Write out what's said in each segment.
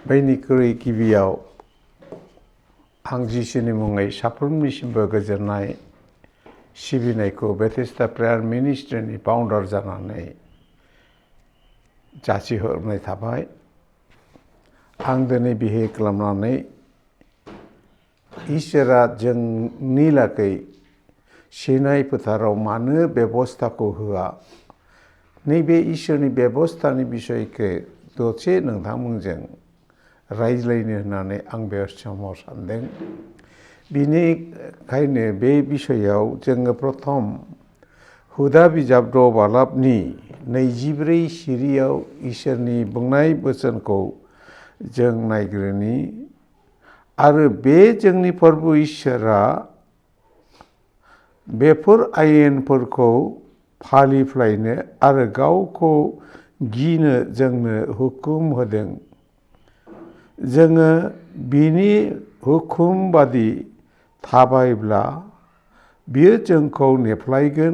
बयनिख्रुइ गिबियाव आं जिसुनि मुङै साफ्रोमनिसिमबो गोजोननाय सिबिनायखौ बेथेस्दा प्रेयार मिनिस्ट्रिनि फाउन्डार जानानै जासिहरनाय थाबाय। आं दिनै बिहेव खालामनानै इसोरा जोंनि लागै सिनाय फोथाराव मानो बेबस्थाखौ होआ, नैबे इसोरनि बेबस्थानि बिसयखौ दसे नोंथांमोनजों रायज्लायनो होननानै आं बे समाव सानदों। बिनिखायनो बे बिसयाव जोङो प्रथम हुदा बिजाब 6 बालाबनि 24 सिरियाव इसोरनि बुंनाय बोसोनखौ जों नायग्रोनि आरो बे जोंनि प्रभु इसोरा बेफोर आयेनफोरखौ फालिफ्लायनो आरो गावखौ गिनो जोंनो हुकुम होदों। जोङो बिनि हुकुम बादि थाबायब्ला बियो जोंखौ नेफ्लायगोन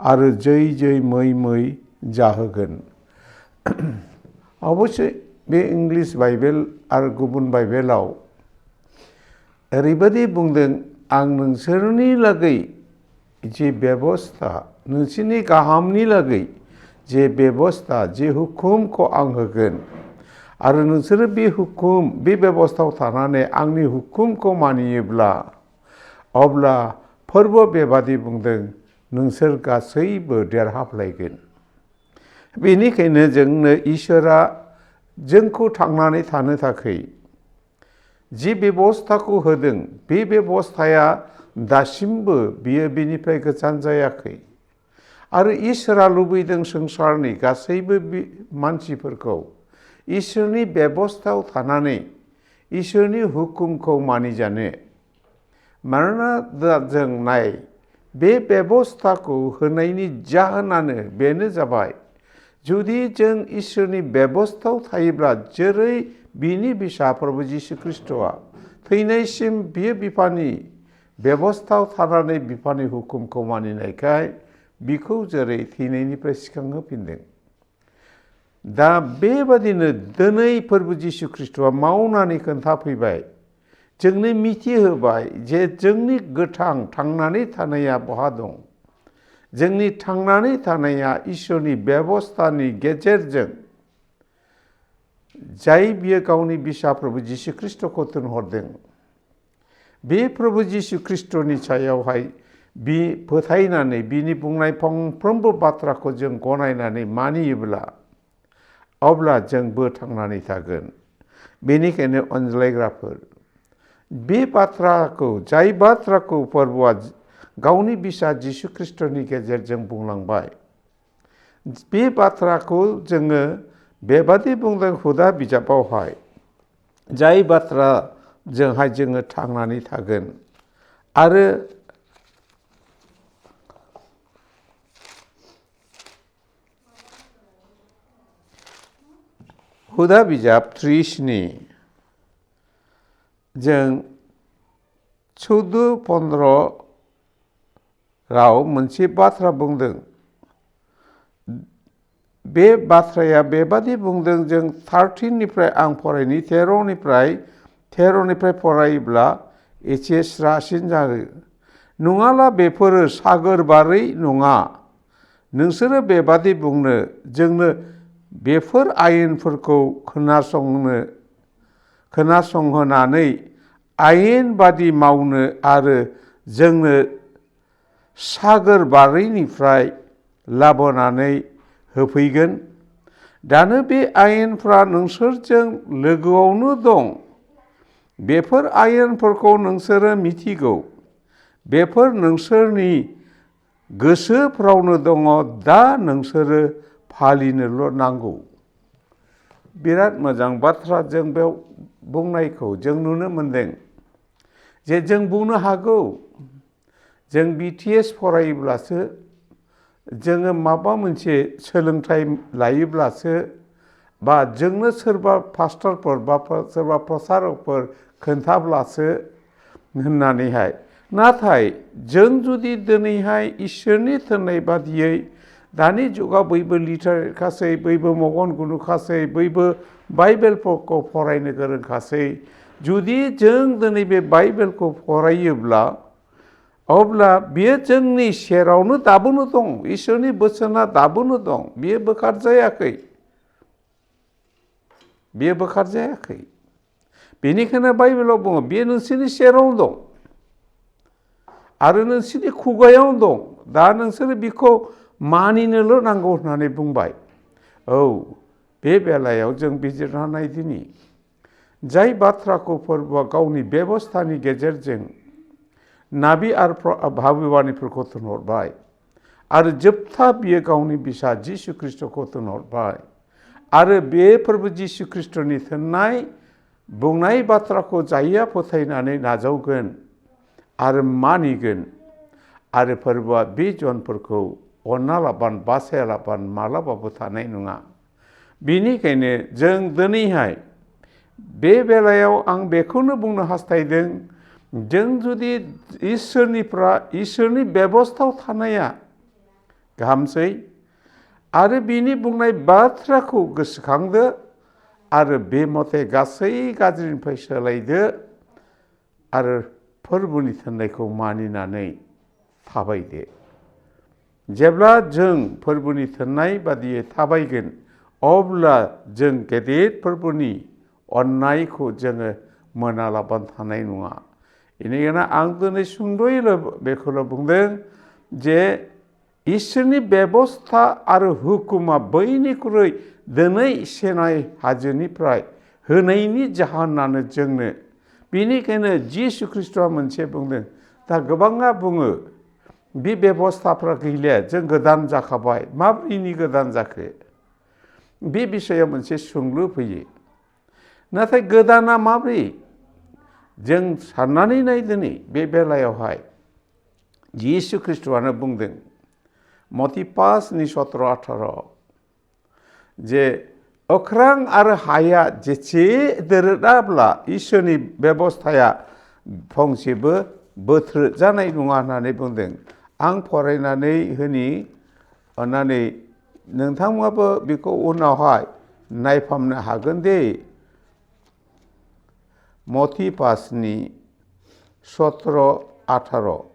आरो जै जै मै जाहोगोन। अबश्य बे इंलिश बाइबेल आरो गुबुन बाइबेलाव ओरैबायदि बुंदों, आं नोंसोरनि लागै जे बेबस्था, नोंसोरनि गाहामनि लागै जे बेबस्था, जे हुकुमखौ आं होगोन आरो नोंसोरो बे हुकुम, बे बेबस्थायाव थानानै आंनि हुकुमखौ मानियोब्ला अब्ला फोरबो बेबादि बुंदों, नोंसोर गासैबो देरहाफ्लायगोन। बेनिखायनो जोंनो इसोरा जोंखौ थांनानै थानो थाखाय जि बेबस्थाखौ होदों, बे बेबस्थाया दासिमबो बियो बेनिफ्राय गोजान जायाखै आरो इसोरा लुबैदों संसारनि गासैबो मानसिफोरखौ इसोरनि बेबस्थायाव थानानै इसोरनि हुकुमखौ मानिजानो। मानोना जों नाय, बे बेबस्थाखौ होनायनि जाहोनानो बेनो जाबाय, जुदि जों इसोरनि बेबस्थायाव थायोब्ला, जेरै बिनि फिसा प्रभु जिसु ख्रिस्ट'आ थैनायसिम बियो बिफानि बेबस्थायाव थानानै बिफानि हुकुमखौ मानिनायखाय बिखौ जेरै थैनायनिफ्राय सिखांहोफिनदों। दा बेबादिनो दिनै प्रभु जिसु ख्रिस्ट'आ मावनानै खोन्थाफैबाय, जोंनो मिथिहोबाय जे जोंनि गोथां थांनानै थानाया बहा दं। जोंनि थांनानै थानाया इसोरनि बेबस्थानि गेजेरजों, जाय बियो गावनि फिसा प्रभु जिसु ख्रिस्ट'खौ थिनहरदों। बे प्रभु जिसु ख्रिस्ट'नि सायावहाय बि फोथायनानै बिनि बुंनाय फंफ्रोमबो बाथ्राखौ जों गनायनानै मानियोब्ला अब्ला जोंबो थांनानै थागोन। बेनिखायनो अनज्लायग्राफोर, बे बाथ्राखौ, जाय बाथ्राखौ प्रभुआ गावनि फिसा जिसु ख्रिस्ट'नि गेजेरजों बुंलांबाय, बे बाथ्राखौ जोङो बेबादि बुंदों हुदा बिजाबावहाय, जाय बाथ्राजोंहाय जोङो थांनानै थागोन। आरो हुदा बिजाब 30 जों 14-15 राव मोनसे बाथ्रा बुंदों। बे बाथ्राया बेबादि बुंदों, जों 13निफ्राय आं फरायनि, 13निफ्राय फरायोब्ला एसे स्रासिन जागोन। नङाब्ला बेफोरो सागोर बारै नङा। नोंसोरो बेबादि बुंनो, जोंनो बेफोर आयेनफोरखौ खोनासंहोनानै आयेन बादि मावनो आरो जोंनो सागोर बारैनिफ्राय लाबोनानै होफैगोन। दानो बे आयेनफ्रा नोंसोरजों लोगोआवनो दं। बेफोर आयेनफोरखौ नोंसोरो मिथिगौ। बेफोर नोंसोरनि गोसोफ्रावनो दङ, दा नोंसोरो फालिनोल' नांगौ। बिराद मोजां बाथ्रा जों बेयाव बुंनायखौ जों नुनो मोनदों जे जों बुंनो हागौ, जों BTS फरायोब्लासो, जोङो माबा मोनसे सोलोंथाइ लायोब्लासो, बा जोंनो सोरबा पास्टरफोर बा सोरबा प्रसारकफोर खोन्थाब्लासो होननानैहाय, नाथाय जों जुदि दिनैहाय इसोरनि थिननाय बादियै दानि जुगाव बयबो लिटारेटखासै बयबो मगन गुनुखासै बयबो बाइबेलफोरखौ फरायनो गोरोंखासै जुदि जों दिनै बे बाइबेलखौ फरायोब्ला अब्ला बियो जोंनि सेरावनो दाबोनो दं इसोरनि बोसोना दाबोनो दं बियो बोखारजायाखै बेनिखायनो बाइबेलाव बुङो बेयो नोंसोरनि सेरावनो दं आरो नोंसोरनि खुगायावनो दं दा नोंसोरो बेखौ मानिनोल' नांगौ होननानै बुंबाय औ बे बेलायाव जों बिजिरना नायदिनि जाय बाथ्राखौ फोरबोआ गावनि बेबस्थानि गेजेरजों नाबि आरो भाबिबानिफोरखौ थिनहरबाय आरो जोबथा बियो गावनि बिसा जिसु ख्रिस्ट'खौ थिनहरबाय आरो बे फोरबो जिसु ख्रिस्ट'नि थिननाय बुंनाय बाथ्राखौ जायहा फोथायनानै नाजावगोन आरो मानिगोन आरो फोरबोआ बे जनफोरखौ अनना लाबानो बासाया लाबानो मालाबाबो थानाय नङा बेनिखायनो जों दिनैहाय बे बेलायाव आं बेखौनो बुंनो हास्थायदों जों जुदि इसोरनि बेबस्थायाव थानाया गाहामसै आरो बिनि बुंनाय बाथ्राखौ गोसोखांदो आरो बे मथे गासै गाज्रिनिफ्राय सोलायदो आरो फोरबोनि थिननायखौ मानिनानै थाबायदो जेब्ला जों फोरबोनि थिननाय बादियै थाबायगोन अब्ला जों गेदेर फोरबोनि अननायखौ जोङो मोनालाबानो थानाय नङा बेनिखायनो आं दिनै सुंद'यै बेखौल' बुंदों जे इसोरनि बेबस्था आरो हुकुमा बयनिख्रुइ दिनै सेनाय हाजोनिफ्राय होनायनि जाहोनानो जोंनो बेनिखायनो जिसु ख्रिस्ट'आ मोनसे बुंदों दा गोबाङा बुङो बे बेबस्थाफ्रा गैलिया जों गोदान जाखाबाय माब्रैनि गोदान जाखो बे बिषयाव मोनसे सोंलु फैयो नाथाय गोदाना माब्रै जों साननानै नाय दिनै बे बेलायावहाय जिसु ख्रिस्ट'आनो बुंदों मती 5:17-18 जे अख्रां आरो हाया जेसे दोरोदाब्ला इसोरनि बेबस्थाया फंसेबो बोथ्रो जानाय नङा होननानै बुंदों आं फरायनानै होनि अन्नानै नोंथांमोनाबो बेखौ उनावहाय नायफामनो हागोन दे मती 5:17-18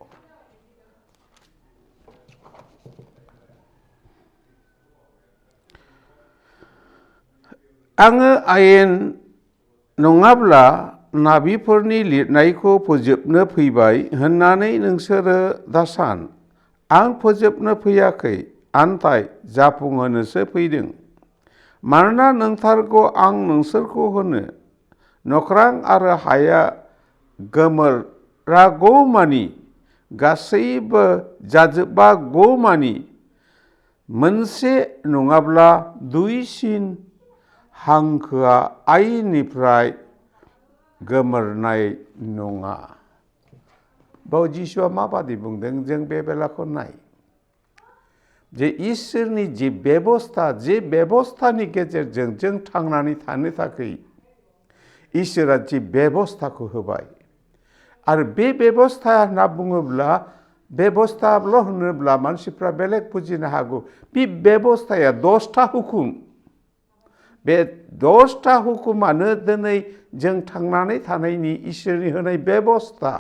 आङो आयेन नङाब्ला नाबिफोरनि लिरनायखौ फोजोबनो फैबाय होननानै नोंसोरो दासान आं फोजोबनो फैयाखै आन्थाय जाफुंहोनोसो फैदों मानोना नोंथारगौ आं नोंसोरखौ होनो नख्रां आरो हाया गोमोरागौमानि गासैबो जाजोबागौमानि मोनसे नङाब्ला दुइसिन हांखोआ आइननिफ्राय गोमोरनाय नङा बाव जिसुआ माबादि बुंदों जों बे बेलाखौ नाय जे इसोरनि जे बेबस्थानि गेजेरजों जों थांनानै थानो थाखाय इसोरा जे बेबस्थाखौ होबाय आरो बे बेबस्था होनना बुङोब्ला बेबस्थाल' होनोब्ला मानसिफ्रा बेलेग बुजिनो हागौ बे बेबस्थाया 10टा हुकुम बे 10टा हुकुमानो दिनै जों थांनानै थानायनि इसोरनि होनाय बेबस्था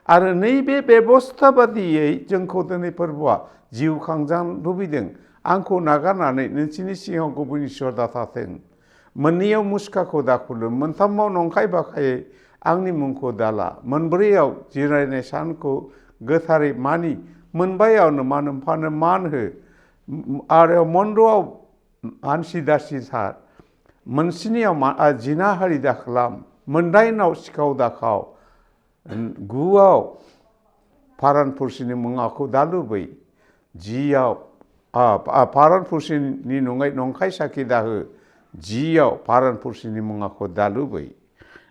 आरो नैबे बेबस्था बादियै जोंखौ दिनै फोरबोआ जिउ खांजानो लुबैदों आंखौ नागारनानै नोंसोरनि सिगाङाव गुबुन इसोर दाथाथों मोननैयाव मुसखाखौ दाखुलुम मोनथामाव नंखाय बाखायै आंनि मुंखौ दाला मोनब्रैयाव जिरायनाय सानखौ गोथारै मानि मोनबायावनो मोनफानो मान हो आरो मोनद'आव मानसि दासि सार मोनस्नियाव जिनाहारि दाखालाम मोनदाइनाव सिखाव दाखाव 9आव फारानपुरुषनि मुङाखौ दालुबै 10आव फारानपुरुषनि नंखाय साखि दाहो 10आव फारानपुरुषनि मुङाखौ दालुबै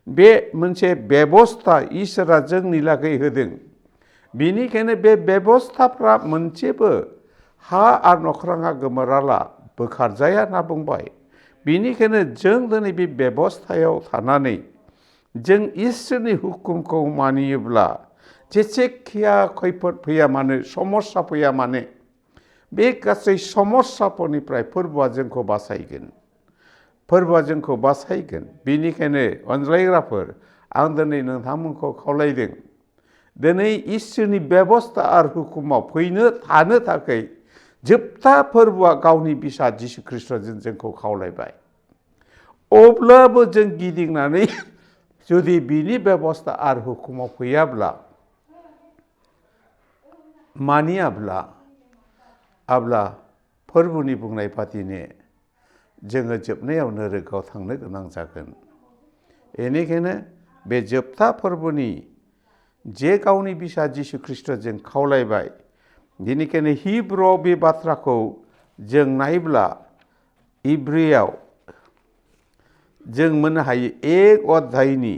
बे मोनसे बेबस्था इसोरा जोंनि लागै होदों बेनिखायनो बे बेबस्थाफ्रा मोनसेबो हा आरो नख्राङा गोमोराला बोखारजाया होनना बुंबाय बेनिखायनो जों दिनै बे बेबस्थायाव थानानै जों इसोरनि हुकुमखौ मानियोब्ला जेसेखिया खैफोद फैया मानो समस्या फैया मानो बे गासै समस्याफोरनिफ्राय फोरबोआ जोंखौ बासायगोन। फोरबोआ जोंखौ बासायगोन। बेनिखायनो अनज्लायग्राफोर, आं दिनै नोंथांमोनखौ खावलायदों, दिनै इसोरनि बेबस्था आरो हुकुमाव फैनो थानो थाखाय जोबथा फोरबोआ गावनि बिसा जिसु ख्रिस्ट'जों जोंखौ खावलायबाय। अब्लाबो जों गिदिंनानै जुदि बिनि बेबस्था आरो हुकुमाव फैयाब्ला, मानियाब्ला, अब्ला फोरबोनि बुंनाय बादिनो जोङो जोबनायाव नोरगआव थांनो गोनां जागोन। बेनिखायनो बे जोबथा फोरबोनि जे गावनि बिसा जिसु ख्रिस्ट'जों खावलायबाय, बेनिखायनो हिब्रुआव बे बाथ्राखौ जों नायब्ला इब्रियाव जों मोननो हायो एक अध्यायनि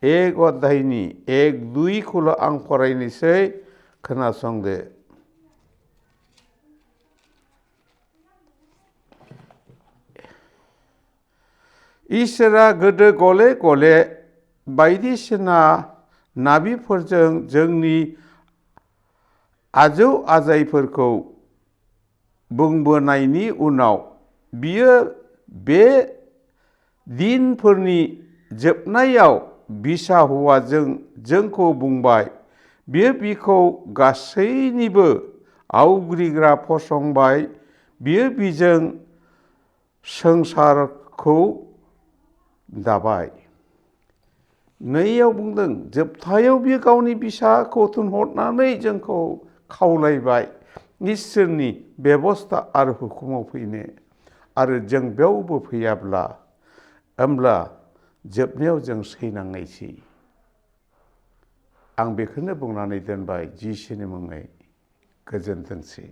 1-2 आं फरायनोसै, खोनासंदो। इसोरा गोदो गले गले बायदिसिना नाबिफोरजों जोंनि आजौ आजैफोरखौ बुंबोनायनि उनाव बियो बे दिनफोरनि जोबनायाव बिसा हौवाजों जोंखौ बुंबाय। बियो बिखौ गासैनिबो आवग्रिग्रा फसंबाय। बियो बिजों संसारखौ दाबाय। नैयाव बुंदों, जोबथायाव बियो गावनि बिसाखौ थिनहरनानै जोंखौ खावलायबाय इसोरनि बेबस्था आरो हुकुमाव फैनो। आरो जों बेयावबो फैयाब्ला, होमब्ला जोबनायाव जों सैनांनायसै। आं बेखौनो बुंनानै दोनबाय, जिसुनि मुङै गोजोनथोंसै।